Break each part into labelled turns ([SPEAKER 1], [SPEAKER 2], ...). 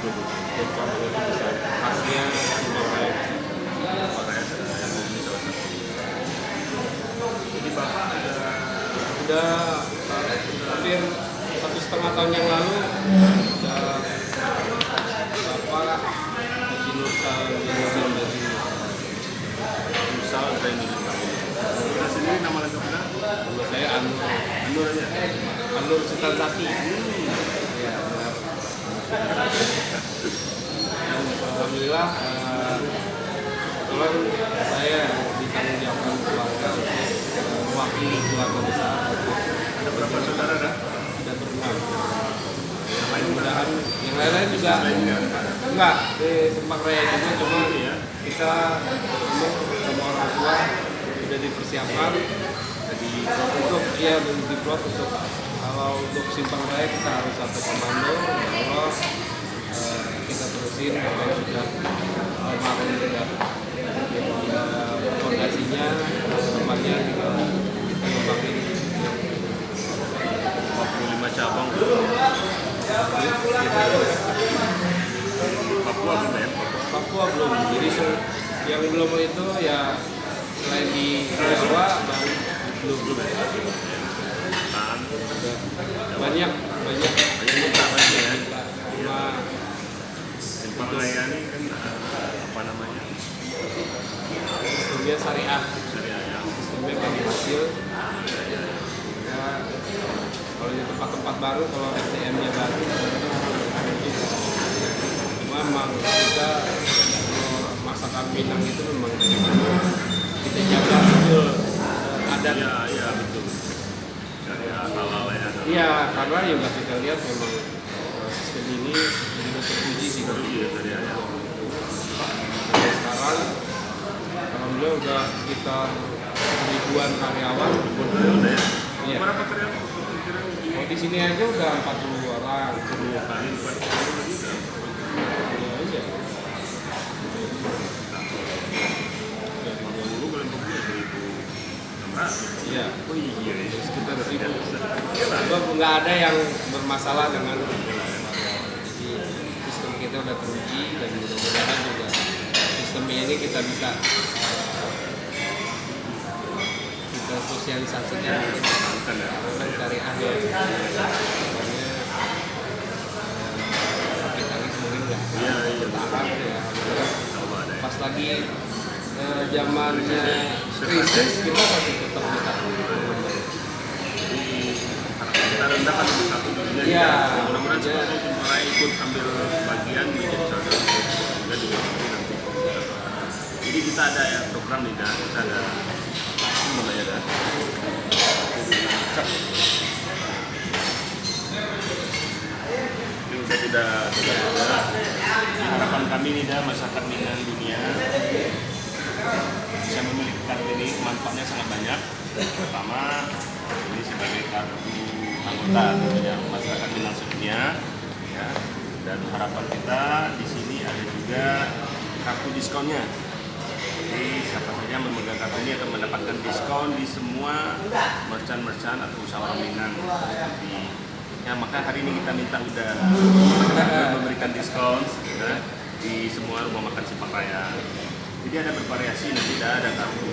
[SPEAKER 1] Dan cabangnya itu besar. Khasnya Simpang Raya.
[SPEAKER 2] Makanya saya mau beli salah satu. Jadi Bapak
[SPEAKER 1] Udah hampir 1,5 tahun yang lalu udah Bapak Haji Nursal Zainuddin dari
[SPEAKER 2] Nursal Zainuddin. Kita sendiri nama lengkapnya?
[SPEAKER 1] nama saya Anur.
[SPEAKER 2] Anur aja.
[SPEAKER 1] Anur Sutansati. Ya, benar. Dan alhamdulillah kebetulan saya ditanggung jawabkan keluarga untuk mewakili keluarga besar.
[SPEAKER 2] Ada berapa saudara dah?
[SPEAKER 1] Sudah berenam.
[SPEAKER 2] Yang lain
[SPEAKER 1] Mudah-mudahan yang lain-lain juga enggak di Simpang Raya juga, cuma
[SPEAKER 2] ya.
[SPEAKER 1] kita ngomong sama orang tua sudah dipersiapkan jadi untuk diplot untuk kalau untuk Simpang Raya kita harus satu komando. Insya Allah kita terusin apa yang sudah kemarin sudah fondasinya, tempatnya tinggal kita kembangin
[SPEAKER 2] 45 cabang. Papua belum ya?
[SPEAKER 1] Papua belum. Jadi yang belum itu ya selain di Jawa baru belum ya.
[SPEAKER 2] Kan
[SPEAKER 1] Banyak
[SPEAKER 2] banyak ya.
[SPEAKER 1] cuma
[SPEAKER 2] Simpang Raya ini kan apa namanya?
[SPEAKER 1] sistemnya syariah,
[SPEAKER 2] Syariah ya.
[SPEAKER 1] sistemnya bagi hasil. Ya, kalau di tempat-tempat baru, kalau SDM-nya baru, cuma memang kita masakan Minang itu memang kita jaga betul adat.
[SPEAKER 2] Iya, iya betul. Syariah halal ya.
[SPEAKER 1] Iya, karena yang kita lihat memang sistem ini sudah terpuji sih.
[SPEAKER 2] Iya, syariah ya.
[SPEAKER 1] Sampai sekarang, alhamdulillah udah sekitar ribuan karyawan.
[SPEAKER 2] Udah ya.
[SPEAKER 1] Iya.
[SPEAKER 2] Berapa karyawan?
[SPEAKER 1] Oh, di sini aja udah 40 orang.
[SPEAKER 2] 10 kali lipat.
[SPEAKER 1] Iya.
[SPEAKER 2] Dulu kalau untuk 1.600.
[SPEAKER 1] Iya.
[SPEAKER 2] Oh iya, ya.
[SPEAKER 1] Sekitar 1000.
[SPEAKER 2] Iya lah.
[SPEAKER 1] Sebab nggak ada yang bermasalah dengan jadi sistem kita udah teruji dan mudah-mudahan juga sistem ini kita bisa sosialisasikan
[SPEAKER 2] Bukan ya.
[SPEAKER 1] dengan syariah ya. Pokoknya kapitalis mungkin nggak
[SPEAKER 2] Iya, iya.
[SPEAKER 1] bertahan ya.
[SPEAKER 2] Coba deh.
[SPEAKER 1] Pas lagi zamannya krisis kita masih tetap bisa.
[SPEAKER 2] Kita rendahkan satu dunia.
[SPEAKER 1] Iya.
[SPEAKER 2] Mudah-mudahan semuanya Simpang ikut ambil bagian menjadi salah satu juga juga nanti. Jadi kita ada ya program nih, Dan. Kita ada apa ya, Dan? Ini sudah ada. Harapan kami nih, Dan, masyarakat Minang dunia bisa memiliki kartu ini, manfaatnya sangat banyak. Pertama, ini sebagai kartu anggota tentunya masyarakat Minang sedunia, ya. Dan harapan kita di sini ada juga kartu diskonnya. Jadi siapa saja memegang kartu ini akan mendapatkan diskon di semua merchant atau usaha orang Minang. Ya, maka hari ini kita minta udah memberikan diskon ya, di semua rumah makan Simpang Raya. Jadi ada bervariasi, nanti ada kartu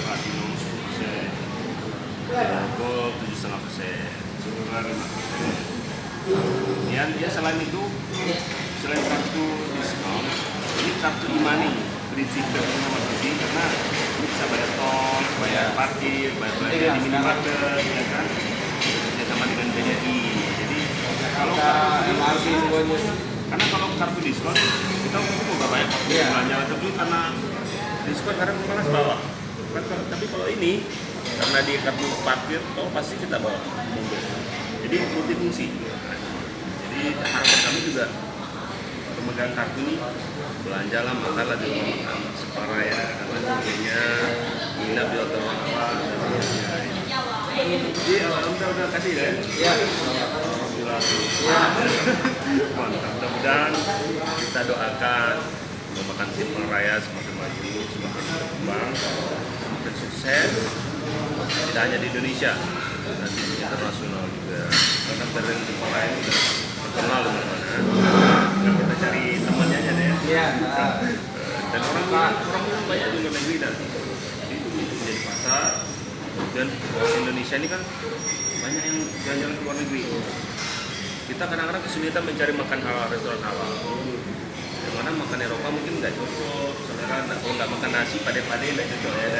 [SPEAKER 2] platinum 10%, gold 7,5%, silver 5%. Kemudian ya selain itu, selain kartu diskon, ini kartu e-money prinsipnya sama penting karena ini bisa bayar tol, bayar parkir, bayar belanja di minimarket, ya kan? Sama dengan BNI. Jadi kalau
[SPEAKER 1] MRT semuanya.
[SPEAKER 2] karena kalau kartu diskon kita nggak banyak waktu belanja, tapi karena diskon kadang malas bawa. Tapi kalau ini karena di kartu parkir tol pasti kita bawa mobil. Jadi multifungsi. Jadi harapan kami juga pemegang kartu ini belanja lah, makan lah di rumah makan Simpang Raya karena tentunya nginap di hotel apa dan sebagainya. Jadi udah kasih ya.
[SPEAKER 1] Ya.
[SPEAKER 2] Alhamdulillah. Mantap. Mudah-mudahan kita doakan makan Simpang Raya semakin maju, semakin berkembang, semakin sukses. Tidak hanya di Indonesia, dan di internasional juga. Karena brand Simpang Raya ini terkenal di mana-mana. tinggal kita cari temannya aja deh ya.
[SPEAKER 1] Iya.
[SPEAKER 2] Dan orang bilang banyak di luar negeri dan jadi itu menjadi pasar. Dan Indonesia ini kan banyak yang jalan-jalan ke luar negeri. Kita kadang-kadang kesulitan mencari makan halal, restoran halal. Yang mana makan Eropa mungkin nggak cocok, selera, kalau nggak makan nasi pade-pade nggak cocok ya.